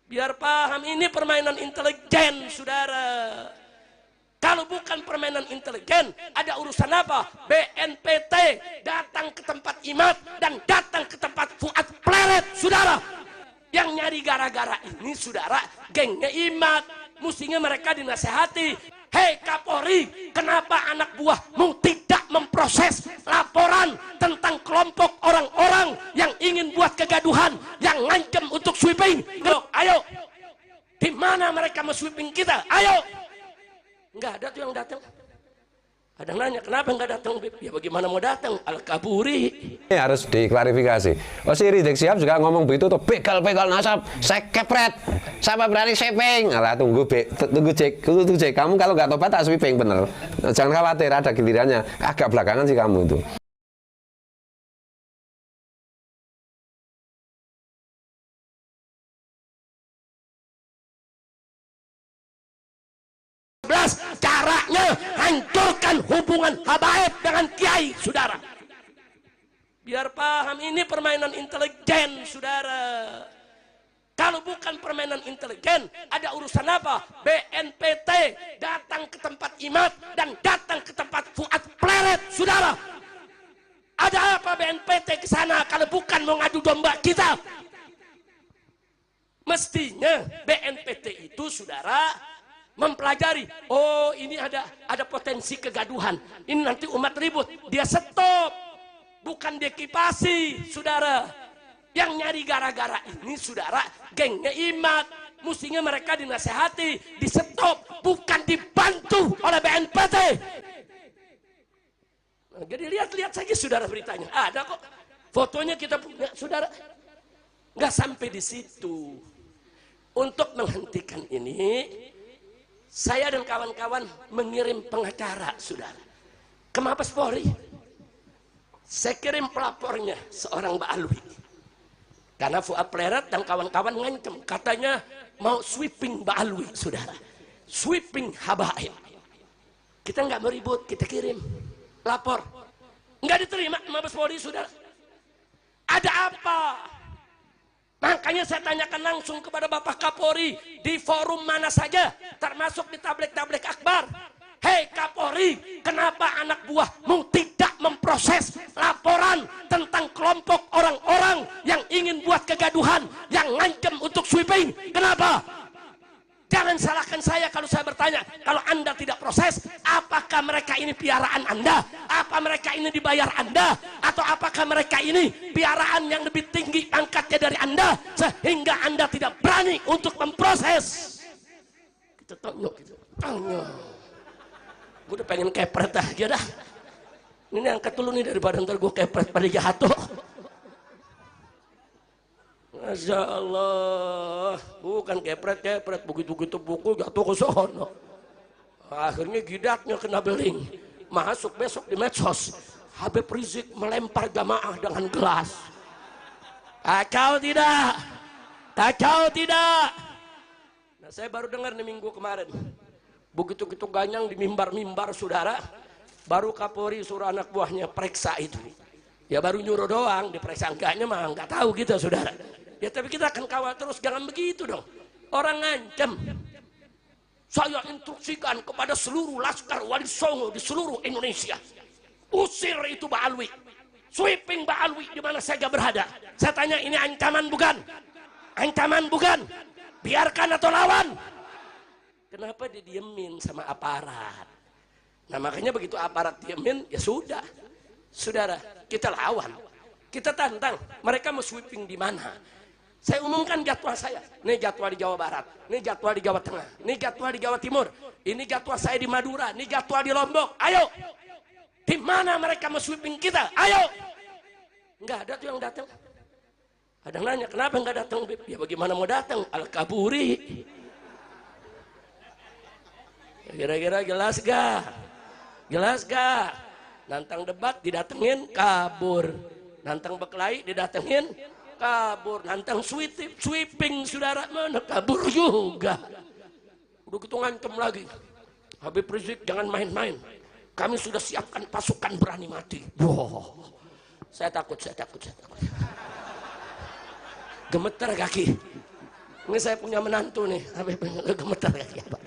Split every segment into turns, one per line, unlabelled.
Biar paham, ini permainan intelijen, saudara. Kalau bukan permainan intelijen, ada urusan apa? BNPT datang ke tempat Imad dan datang ke tempat Fuad Pleret, saudara. Yang nyari gara-gara ini, saudara, gengnya Imad. Mestinya mereka dinasehati. Hei Kapolri, kenapa anak buahmu tidak memproses laporan tentang kelompok orang-orang yang ingin buat kegaduhan, yang ngancam untuk sweeping? Ayo, di mana mereka mau sweeping kita? Ayo. Nggak ada tuh yang datang. Ada yang nanya, kenapa nggak datang? Ya bagaimana mau datang? Al-Kaburi.
Ini harus diklarifikasi. Oh si Rizik Syihab juga ngomong begitu tuh, begal nasab, saya kepret, siapa berani sweeping? Alah tunggu cek, kamu kalau nggak tobat tak sweeping bener. Jangan khawatir, ada gilirannya. Agak belakangan sih kamu itu.
Caranya hancurkan hubungan habaib dengan kiai, saudara. Biar paham, ini permainan intelijen, saudara. Kalau bukan permainan intelijen, ada urusan apa? BNPT datang ke tempat Imad dan datang ke tempat Fuad Pleret, saudara. Ada apa BNPT ke sana kalau bukan mau ngadu domba kita? Mestinya BNPT itu, saudara, mempelajari, oh ini ada potensi kegaduhan, ini nanti umat ribut, dia stop, bukan dekipasi, saudara. Yang nyari gara-gara ini, saudara, gengnya Imad. Mestinya mereka dinasehati, di stop, bukan dibantu oleh BNPT. Nah, jadi lihat saja, saudara, beritanya ada kok, fotonya kita punya, saudara. Nggak sampai di situ. Untuk menghentikan ini, saya dan kawan-kawan mengirim pengacara, saudara, ke Mabes Polri. Saya kirim pelapornya, seorang Mbak Alwi. Karena Fuad Pleret dan kawan-kawan ngancam, katanya mau sweeping Mbak Alwi, saudara. Sweeping habaib. Kita nggak mau ribut, kita kirim lapor. Nggak diterima Mabes Polri, saudara. Ada apa? Makanya saya tanyakan langsung kepada Bapak Kapolri di forum mana saja, termasuk di tablik akbar. Hei Kapolri, kenapa anak buahmu tidak memproses laporan tentang kelompok orang-orang yang ingin buat kegaduhan, yang ngancam untuk sweeping? Kenapa? Jangan salahkan saya kalau saya bertanya, kalau Anda tidak proses, apakah mereka ini piaraan Anda? Apa mereka ini dibayar Anda? Atau apakah mereka ini piaraan yang lebih tinggi pangkatnya dari Anda, sehingga Anda tidak berani untuk memproses? Kita tanya, gue udah pengen kepret aja dah. Ini angkat dulu nih daripada ntar gue kepret pada jatuh. Masya Allah, bukan kepret, begitu buku jatuh ke sono. Akhirnya gidatnya kena beling, masuk besok di medsos, Habib Rizik melempar jamaah dengan gelas. Kacau tidak? Nah, saya baru dengar nih minggu kemarin, begitu ganyang di mimbar, saudara, baru Kapolri suruh anak buahnya periksa itu. Ya baru nyuruh doang, diperiksa enggaknya mah nggak tahu gitu, saudara. Ya tapi kita akan kawal terus, jangan begitu dong. Orang ngancam. Saya instruksikan kepada seluruh laskar Wali Songo di seluruh Indonesia, usir itu Mbak Alwi, sweeping Mbak Alwi di mana saja berada. Saya tanya, ini ancaman bukan? Ancaman bukan? Biarkan atau lawan? Kenapa didiemin sama aparat? Nah makanya begitu aparat diemin, ya sudah, saudara, kita lawan, kita tantang. Mereka mau sweeping di mana? Saya umumkan jadwal saya. Ini jadwal di Jawa Barat, ini jadwal di Jawa Tengah, ini jadwal di Jawa Timur, ini jadwal saya di Madura, ini jadwal di Lombok. Ayo, di mana mereka mau sweeping kita? Ayo. Nggak ada tuh yang datang. Ada yang nanya, kenapa nggak datang? Ya bagaimana mau datang? Al-Kaburi. Kira-kira jelas gak? Jelas gak? Nantang debat didatengin, kabur. Nantang berkelahi didatengin, kabur. Nantang sweeping, saudara, mana kabur juga. Udah gitu ngancem lagi, Habib Rizik jangan main-main, kami sudah siapkan pasukan berani mati. Wow, saya takut. Gemeter kaki. Ini saya punya menantu nih, gemetar kaki apa?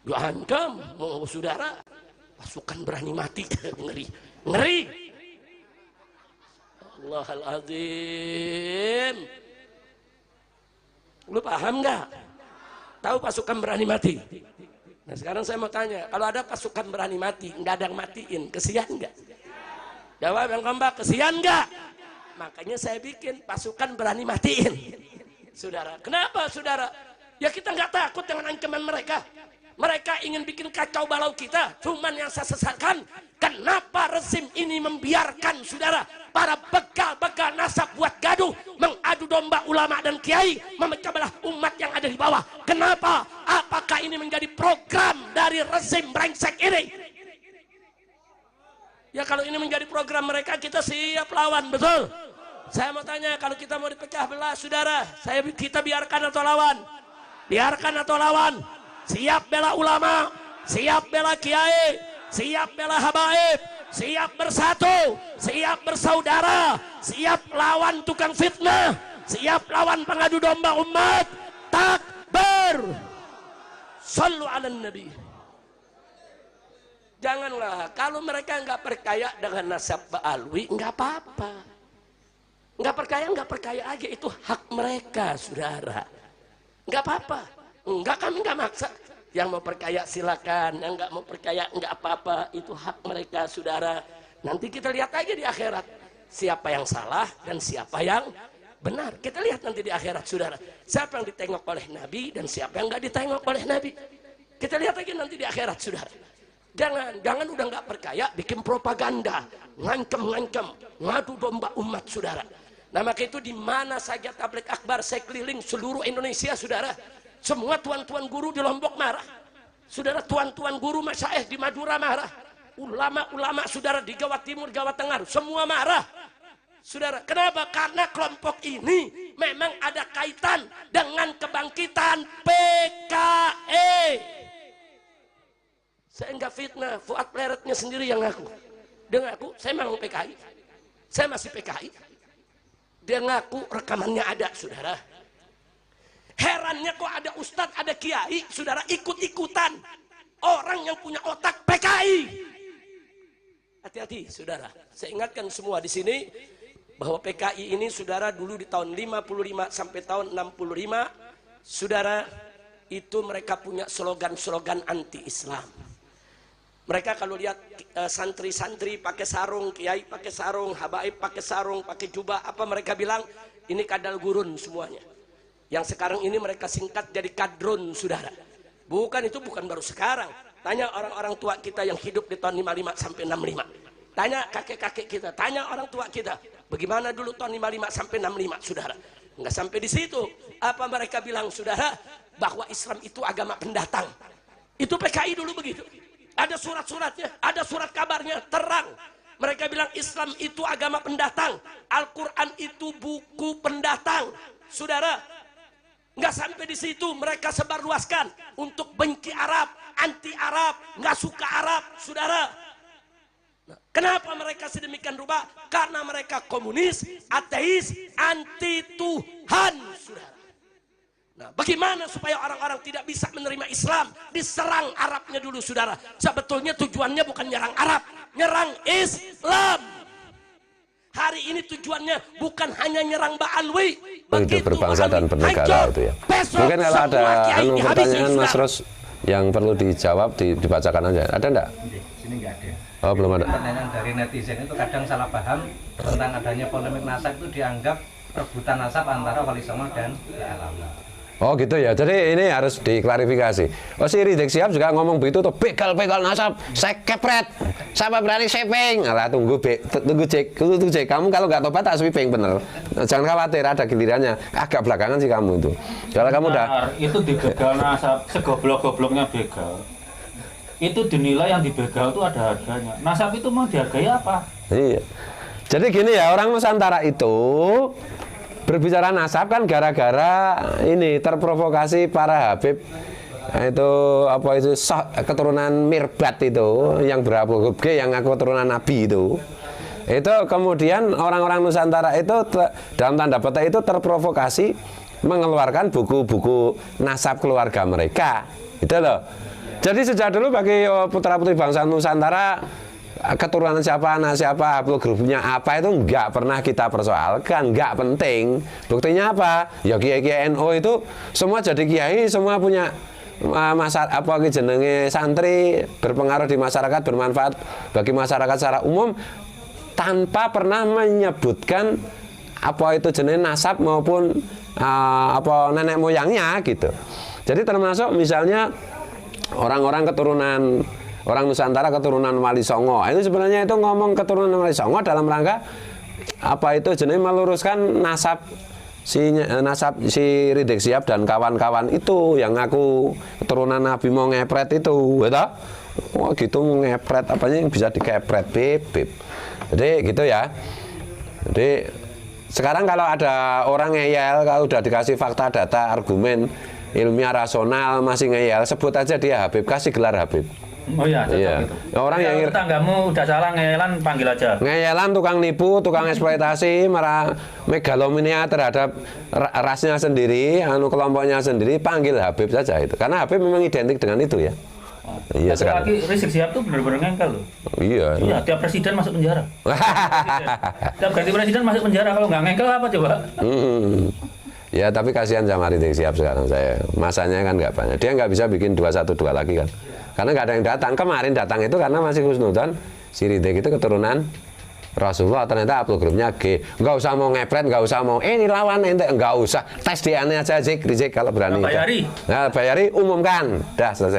Diancam, saudara, pasukan berani mati, ngeri, ngeri. Allahaladzim. Lu paham nggak? Tahu pasukan berani mati? Nah sekarang saya mau tanya, kalau ada pasukan berani mati, nggak ada yang matiin, kesian nggak? Jawab yang kompak, kesian nggak? Makanya saya bikin pasukan berani matiin. Saudara, kenapa saudara? Ya kita nggak takut dengan ancaman mereka. Mereka ingin bikin kacau balau kita. Cuman yang saya sesalkan, kenapa rezim ini membiarkan saudara para begal-begal nasab buat gaduh, mengadu domba ulama dan kiai, memecah belah umat yang ada di bawah. Kenapa? Apakah ini menjadi program dari rezim brengsek ini? Ya kalau ini menjadi program mereka, kita siap lawan, betul? Saya mau tanya, kalau kita mau dipecah belah, saudara, kita biarkan atau lawan? Biarkan atau lawan? Siap bela ulama, siap bela kiai, siap bela habaib, siap bersatu, siap bersaudara, siap lawan tukang fitnah, siap lawan pengadu domba umat. Takbir. Sallu ala nabi. Janganlah, kalau mereka nggak percaya dengan nasab Ba'alwi, nggak apa-apa. Nggak percaya aja, itu hak mereka, saudara. Nggak apa-apa. Enggak, kami nggak maksa. Yang mau percaya silakan, yang nggak mau percaya nggak apa-apa, itu hak mereka, saudara. Nanti kita lihat aja di akhirat siapa yang salah dan siapa yang benar. Kita lihat nanti di akhirat, saudara. Siapa yang ditengok oleh Nabi dan siapa yang nggak ditengok oleh Nabi. Kita lihat aja nanti di akhirat, saudara. Jangan udah nggak percaya bikin propaganda, ngancem, ngadu domba umat, saudara. Nah maka itu di mana saja tabligh akbar saya keliling seluruh Indonesia, saudara. Semua tuan-tuan guru di Lombok marah, saudara. Tuan-tuan guru masyaikh di Madura marah, ulama-ulama saudara di Jawa Timur, Jawa Tengah, semua marah, saudara. Kenapa? Karena kelompok ini memang ada kaitan dengan kebangkitan PKI. Saya enggak fitnah, Fuad Pleretnya sendiri yang ngaku. Dia ngaku, saya memang PKI, saya masih PKI. Dia ngaku, rekamannya ada, saudara. Herannya kok ada ustadz, ada kiai, saudara, ikut-ikutan orang yang punya otak PKI. Hati-hati, saudara. Saya ingatkan semua di sini bahwa PKI ini, saudara, dulu di tahun 55 sampai tahun 65, saudara, itu mereka punya slogan-slogan anti-Islam. Mereka kalau lihat santri-santri pakai sarung, kiai pakai sarung, habaib pakai sarung, pakai jubah, apa mereka bilang? Ini kadal gurun semuanya. Yang sekarang ini mereka singkat jadi kadrun, saudara. Bukan, itu bukan baru sekarang. Tanya orang-orang tua kita yang hidup di tahun 55 sampai 65. Tanya kakek-kakek kita, tanya orang tua kita, bagaimana dulu tahun 55 sampai 65, saudara. Enggak sampai di situ. Apa mereka bilang, saudara? Bahwa Islam itu agama pendatang. Itu PKI dulu begitu. Ada surat-suratnya, ada surat kabarnya, terang. Mereka bilang Islam itu agama pendatang, Al-Quran itu buku pendatang, saudara. Nggak sampai di situ, mereka sebarluaskan untuk benci Arab, anti Arab, nggak suka Arab, saudara. Nah, kenapa mereka sedemikian rupa? Karena mereka komunis, ateis, anti Tuhan, saudara. Nah, bagaimana supaya orang-orang tidak bisa menerima Islam? Diserang Arabnya dulu, saudara. Sebetulnya tujuannya bukan nyerang Arab, nyerang Islam. Hari ini tujuannya bukan hanya nyerang Ba'alwi.
Itu berbangsa dan bernegara itu ya. Mungkin kalau ada pertanyaan Mas Ros yang perlu dijawab, dibacakan aja. Ada enggak?
Di sini enggak ada.
Oh, belum ada.
Pertanyaan dari netizen itu kadang salah paham tentang adanya polemik nasab, itu dianggap rebutan nasab antara Wali Songo dan Alawi.
Oh gitu ya, jadi ini harus diklarifikasi. Oh si Rizik Syihab juga ngomong begitu tuh, begal-begal nasab, saya kepret, siapa berani sweeping. Alah tunggu cek, kamu kalau nggak tobat tak sweeping bener. Jangan khawatir, ada gilirannya. Agak belakangan sih kamu itu. Kalau kamu udah
itu dibegal nasab, segoblok-gobloknya begal. Itu dinilai yang dibegal itu ada harganya. Nasab itu mau dihargai apa?
Iya. Jadi gini ya, orang Nusantara itu berbicara nasab kan gara-gara ini terprovokasi para Habib itu apa itu keturunan Mirbat itu yang berapa G yang aku keturunan Nabi itu kemudian orang-orang Nusantara itu dalam tanda petik itu terprovokasi mengeluarkan buku-buku nasab keluarga mereka, gitu loh. Jadi sejak dulu bagi putra-putri bangsa Nusantara, keturunan siapa, anak siapa, haplogrupnya apa itu nggak pernah kita persoalkan, nggak penting. Buktinya apa? Ya kiai-kiai NU itu semua jadi kiai, semua punya jenenge santri, berpengaruh di masyarakat, bermanfaat bagi masyarakat secara umum, tanpa pernah menyebutkan apa itu jenis nasab maupun nenek moyangnya gitu. Jadi termasuk misalnya orang-orang keturunan orang Nusantara keturunan Wali Songo, itu sebenarnya itu ngomong keturunan Wali Songo dalam rangka apa itu jenis meluruskan nasab si Rizik Syihab dan kawan-kawan itu yang ngaku keturunan Nabi mau ngepret itu, gitu. Oh gitu ngepret apanya yang bisa dikepret beb. Jadi gitu ya. Jadi sekarang kalau ada orang ngeyel, kalau udah dikasih fakta, data, argumen ilmiah rasional masih ngeyel, sebut aja dia Habib, kasih gelar Habib.
Oh iya,
iya.
Gitu.
Orang yang
tetanggamu udah salah ngeyelan, panggil aja.
Ngeyelan, tukang nipu, tukang eksploitasi, marah megalomania terhadap rasnya sendiri, kelompoknya sendiri, panggil Habib saja itu. Karena Habib memang identik dengan itu ya. Iya sekarang.
Lagi Rizik Syihab tuh benar-benar ngengkel loh.
Iya.
Iya, tiap presiden masuk penjara. Tiap ganti presiden masuk penjara, kalau nggak ngengkel apa coba?
Ya tapi kasihan sama Rizik Syihab sekarang saya. Masanya kan nggak banyak. Dia nggak bisa bikin 212 lagi kan. Karena nggak ada yang datang. Kemarin datang itu karena masih husnudzon. Si Rizik itu keturunan Rasulullah, ternyata haplogrupnya G. Nggak usah mau ngepret, nggak usah mau ini lawan ente, nggak usah. Tes DNA aja Rizik kalau berani.
Bayari.
Nah, Bayari umumkan. Dah selesai.